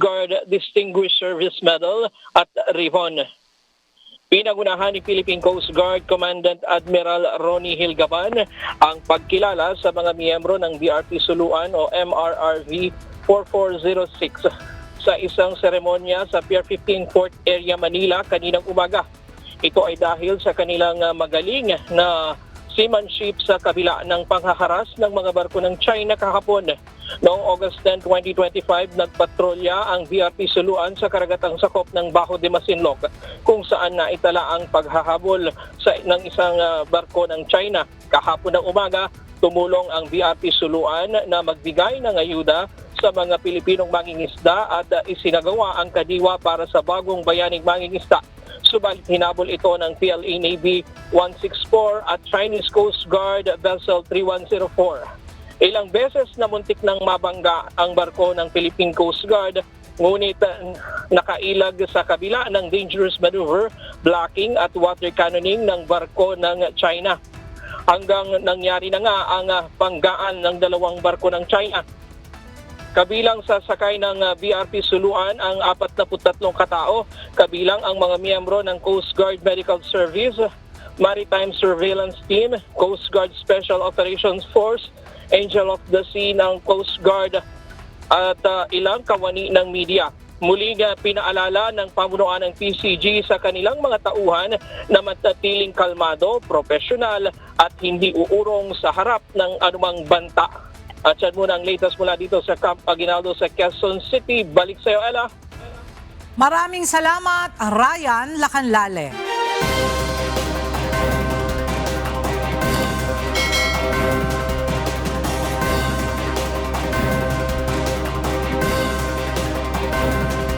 Guard Distinguished Service Medal at ribbon. Pinagunahan ni Philippine Coast Guard Commandant Admiral Ronnie Hilgaban ang pagkilala sa mga miyembro ng BRP Suluan o MRRV 4406 sa isang seremonya sa Pier 15 Port Area, Manila kaninang umaga. Ito ay dahil sa kanilang magaling na seamanship sa kabila ng panghaharas ng mga barko ng China kahapon. Noong August 10, 2025, nagpatrolya ang BRP Suluan sa karagatang sakop ng Bajo de Masinloc kung saan naitala ang paghahabol ng isang barko ng China. Kahapon ng umaga, tumulong ang BRP Suluan na magbigay ng ayuda sa mga Pilipinong mangingisda at isinagawa ang kadiwa para sa bagong bayaning mangingisda. Subalit hinabol ito ng PLA Navy 164 at Chinese Coast Guard Vessel 3104. Ilang beses na muntik nang mabangga ang barko ng Philippine Coast Guard, ngunit nakailag sa kabila ng dangerous maneuver, blocking at water cannoning ng barko ng China. Hanggang nangyari na nga ang panggaan ng dalawang barko ng China. Kabilang sa sakay ng BRP Suluan ang 43 katao, kabilang ang mga miyembro ng Coast Guard Medical Service, Maritime Surveillance Team, Coast Guard Special Operations Force, Angel of the Sea ng Coast Guard at ilang kawani ng media. Muling pinaalala ng pamunuan ng PCG sa kanilang mga tauhan na manatiling kalmado, profesional at hindi uurong sa harap ng anumang banta. At yan muna ang latest mula dito sa Camp Aguinaldo sa Quezon City. Balik sa iyo, Ella. Maraming salamat, Ryan Lacanlale.